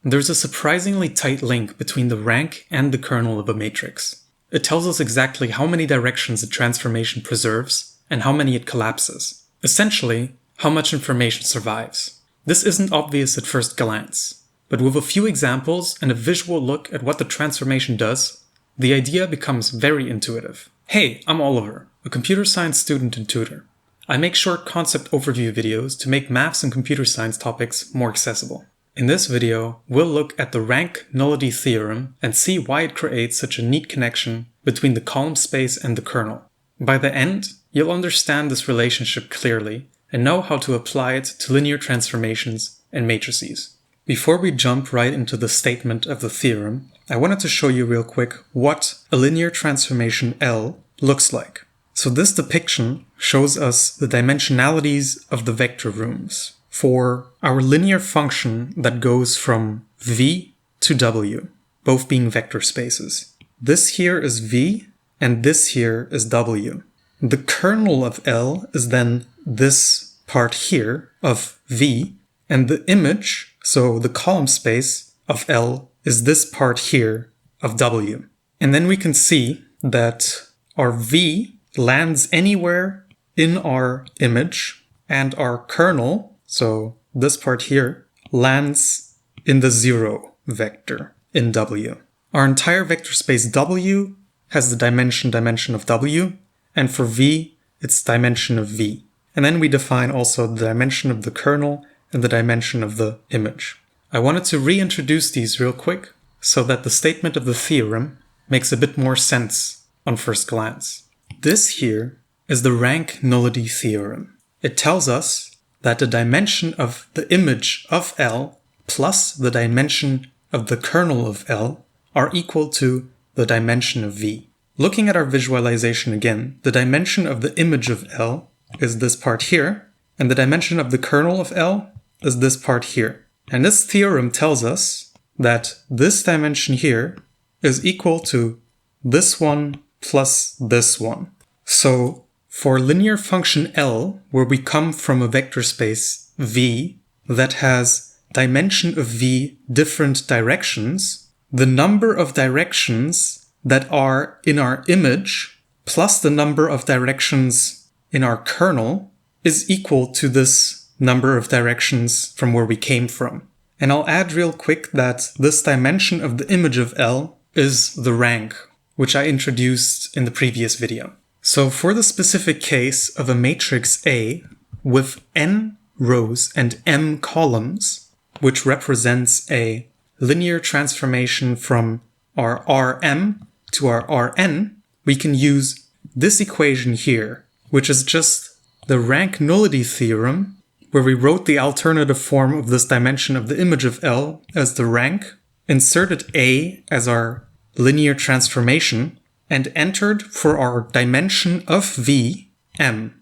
There's a surprisingly tight link between the rank and the kernel of a matrix. It tells us exactly how many directions a transformation preserves and how many it collapses. Essentially, how much information survives. This isn't obvious at first glance, but with a few examples and a visual look at what the transformation does, the idea becomes very intuitive. Hey, I'm Oliver, a computer science student and tutor. I make short concept overview videos to make maths and computer science topics more accessible. In this video, we'll look at the Rank-Nullity Theorem and see why it creates such a neat connection between the column space and the kernel. By the end, you'll understand this relationship clearly and know how to apply it to linear transformations and matrices. Before we jump right into the statement of the theorem, I wanted to show you real quick what a linear transformation L looks like. So this depiction shows us the dimensionalities of the vector rooms for our linear function that goes from v to w, both being vector spaces. This here is v and this here is w. The kernel of L is then this part here of v, and the image, so the column space of L, is this part here of w. And then we can see that our v lands anywhere in our image, and our kernel, so this part here, lands in the 0 vector in w. Our entire vector space w has the dimension of w, and for v, it's dimension of v. And then we define also the dimension of the kernel and the dimension of the image. I wanted to reintroduce these real quick so that the statement of the theorem makes a bit more sense on first glance. This here is the Rank-Nullity Theorem. It tells us that the dimension of the image of L plus the dimension of the kernel of L are equal to the dimension of V. Looking at our visualization again, the dimension of the image of L is this part here, and the dimension of the kernel of L is this part here. And this theorem tells us that this dimension here is equal to this one plus this one. So for linear function L, where we come from a vector space V that has dimension of V different directions, the number of directions that are in our image plus the number of directions in our kernel is equal to this number of directions from where we came from. And I'll add real quick that this dimension of the image of L is the rank, which I introduced in the previous video. So for the specific case of a matrix A with n rows and m columns, which represents a linear transformation from our Rm to our Rn, we can use this equation here, which is just the Rank-Nullity Theorem, where we wrote the alternative form of this dimension of the image of L as the rank, inserted A as our linear transformation, and entered for our dimension of V, m,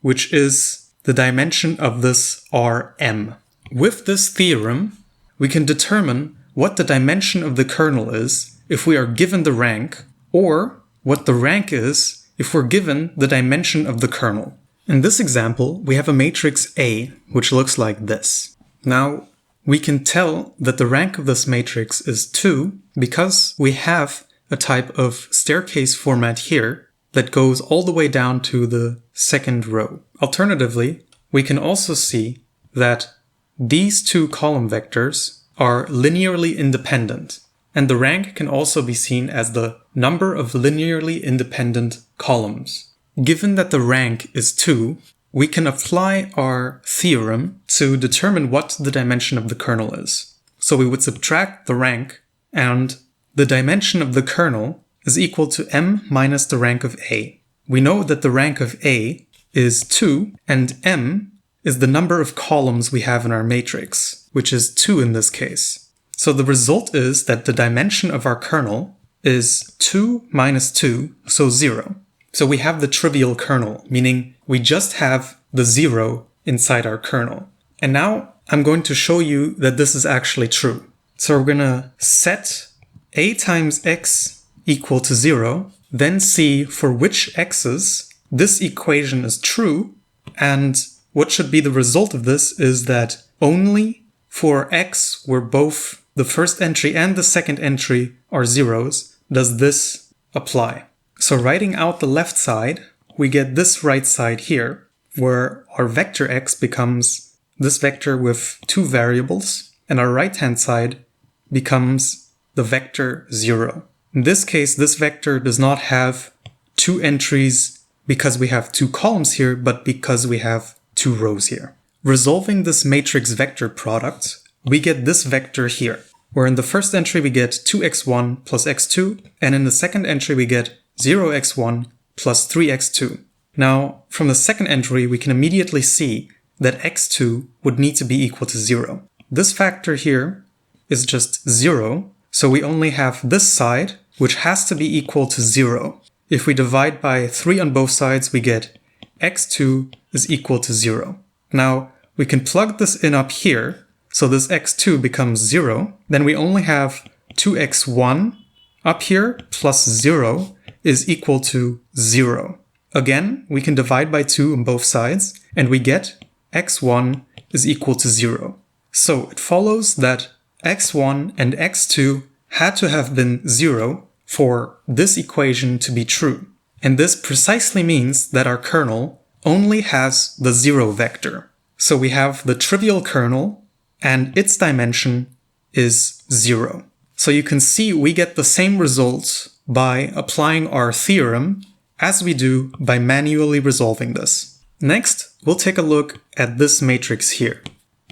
which is the dimension of this Rm. With this theorem, we can determine what the dimension of the kernel is if we are given the rank, or what the rank is if we're given the dimension of the kernel. In this example, we have a matrix A, which looks like this. Now, we can tell that the rank of this matrix is 2 because we have a type of staircase format here that goes all the way down to the second row. Alternatively, we can also see that these two column vectors are linearly independent, and the rank can also be seen as the number of linearly independent columns. Given that the rank is 2, we can apply our theorem to determine what the dimension of the kernel is. So we would subtract the rank, and the dimension of the kernel is equal to m minus the rank of A. We know that the rank of A is 2, and m is the number of columns we have in our matrix, which is 2 in this case. So the result is that the dimension of our kernel is 2 minus 2, so 0. So we have the trivial kernel, meaning we just have the 0 inside our kernel. And now I'm going to show you that this is actually true. So we're going to set a times x equal to 0, then see for which x's this equation is true, and what should be the result of this is that only for x where both the first entry and the second entry are zeros, does this apply. So writing out the left side, we get this right side here, where our vector x becomes this vector with two variables, and our right-hand side becomes the vector 0. In this case, this vector does not have two entries because we have two columns here, but because we have two rows here. Resolving this matrix vector product, we get this vector here, where in the first entry we get 2x1 plus x2, and in the second entry we get 0x1 plus 3x2. Now, from the second entry, we can immediately see that x2 would need to be equal to 0. This factor here is just 0, so we only have this side, which has to be equal to 0. If we divide by 3 on both sides, we get x2 is equal to 0. Now, we can plug this in up here, so this x2 becomes 0. Then we only have 2x1 up here plus 0 is equal to 0. Again, we can divide by 2 on both sides, and we get x1 is equal to 0. So it follows that x1 and x2 had to have been 0 for this equation to be true. And this precisely means that our kernel only has the 0 vector. So we have the trivial kernel, and its dimension is 0. So you can see we get the same results by applying our theorem as we do by manually resolving this. Next, we'll take a look at this matrix here.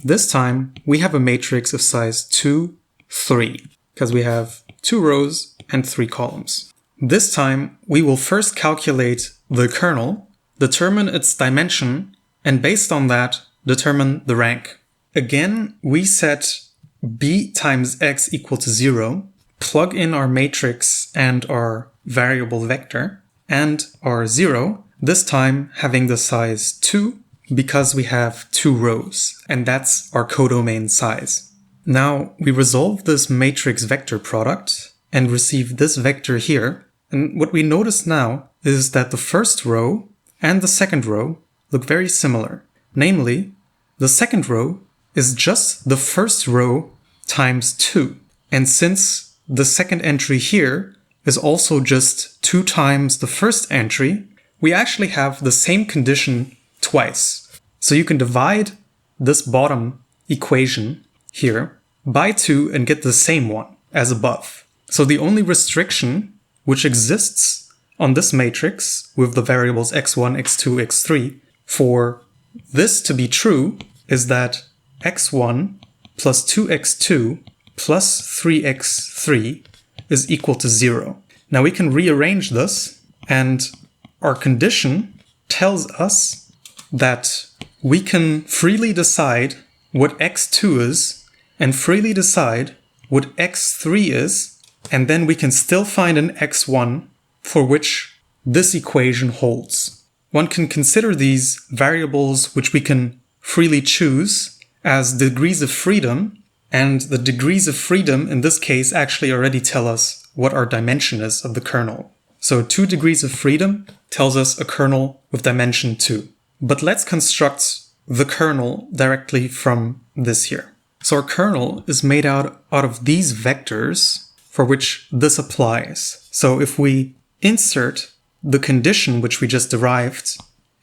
This time, we have a matrix of size 2, 3, because we have 2 rows and 3 columns. This time, we will first calculate the kernel, determine its dimension, and based on that, determine the rank. Again, we set b times x equal to 0, plug in our matrix and our variable vector, and our 0, this time having the size 2 because we have 2 rows, and that's our codomain size. Now we resolve this matrix vector product and receive this vector here, and what we notice now is that the first row and the second row look very similar. Namely, the second row is just the first row times 2, and since the second entry here is also just 2 times the first entry, we actually have the same condition twice. So you can divide this bottom equation here by 2 and get the same one as above. So the only restriction which exists on this matrix with the variables x1, x2, x3 for this to be true is that x1 plus 2x2 plus 3x3 is equal to 0. Now we can rearrange this, and our condition tells us that we can freely decide what x2 is and freely decide what x3 is, and then we can still find an x1 for which this equation holds. One can consider these variables which we can freely choose as degrees of freedom, and the degrees of freedom in this case actually already tell us what our dimension is of the kernel. So 2 degrees of freedom tells us a kernel with dimension 2. But let's construct the kernel directly from this here. So our kernel is made out of these vectors for which this applies. So if we insert the condition which we just derived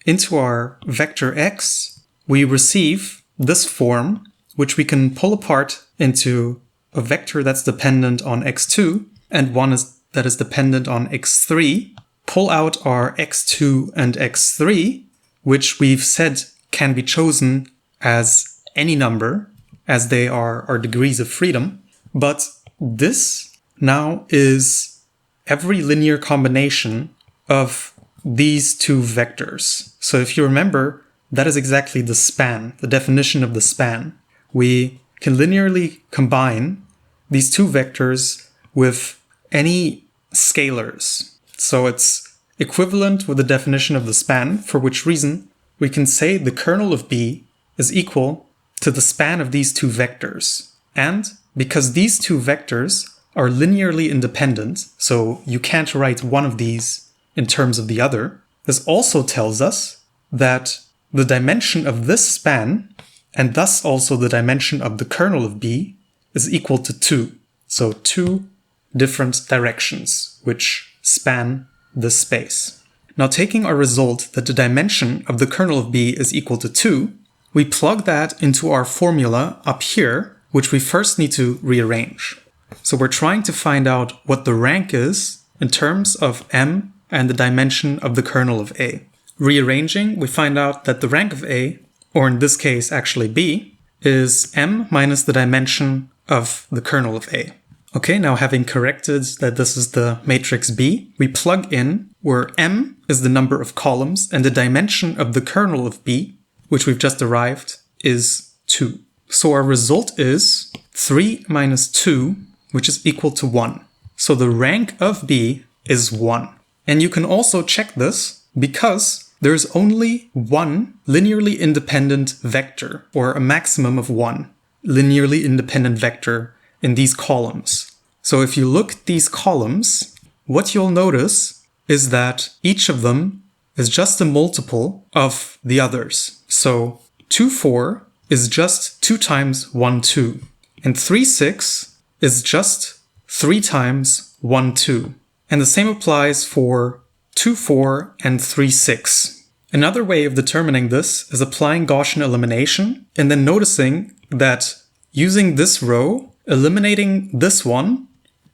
into our vector x, we receive this form, which we can pull apart into a vector that's dependent on x2 and one that is dependent on x3, pull out our x2 and x3, which we've said can be chosen as any number, as they are our degrees of freedom. But this now is every linear combination of these 2 vectors. So if you remember, that is exactly the span, the definition of the span. We can linearly combine these 2 vectors with any scalars. So it's equivalent with the definition of the span, for which reason we can say the kernel of B is equal to the span of these 2 vectors. And because these 2 vectors are linearly independent, so you can't write one of these in terms of the other, this also tells us that the dimension of this span, and thus also the dimension of the kernel of B, is equal to 2. So 2 different directions which span this space. Now taking our result that the dimension of the kernel of B is equal to 2, we plug that into our formula up here, which we first need to rearrange. So we're trying to find out what the rank is in terms of M and the dimension of the kernel of A. Rearranging, we find out that the rank of A, or in this case actually B, is M minus the dimension of the kernel of A. Okay, now having corrected that this is the matrix B, we plug in where M is the number of columns and the dimension of the kernel of B, which we've just derived, is 2. So our result is 3 minus 2, which is equal to 1. So the rank of B is 1. And you can also check this because there's only one linearly independent vector, or a maximum of one linearly independent vector in these columns. So if you look at these columns, what you'll notice is that each of them is just a multiple of the others. So 2, 4 is just 2 times 1, 2. And 3, 6 is just 3 times 1, 2. And the same applies for 2, 4 and 3, 6. Another way of determining this is applying Gaussian elimination and then noticing that using this row, eliminating this one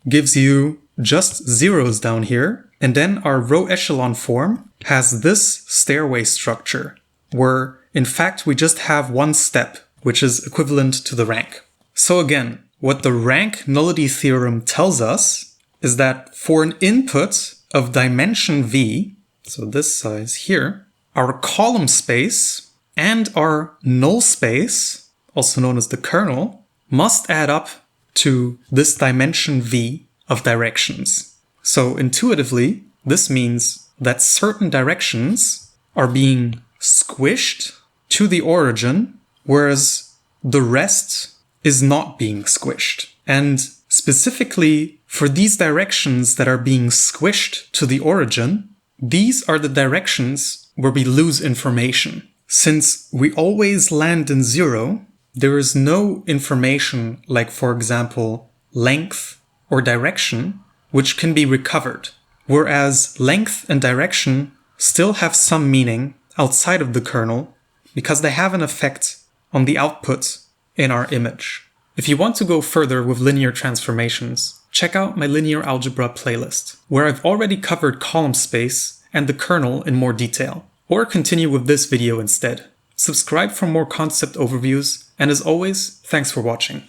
gives you just zeros down here. And then our row echelon form has this stairway structure where in fact we just have one step, which is equivalent to the rank. So again, what the Rank-Nullity Theorem tells us is that for an input of dimension v, so this size here, our column space and our null space, also known as the kernel, must add up to this dimension v of directions. So intuitively, this means that certain directions are being squished to the origin, whereas the rest is not being squished. And specifically for these directions that are being squished to the origin, these are the directions where we lose information. Since we always land in 0, there is no information like, for example, length or direction, which can be recovered. Whereas length and direction still have some meaning outside of the kernel because they have an effect on the output in our image. If you want to go further with linear transformations, check out my linear algebra playlist, where I've already covered column space and the kernel in more detail. Or continue with this video instead. Subscribe for more concept overviews, and as always, thanks for watching.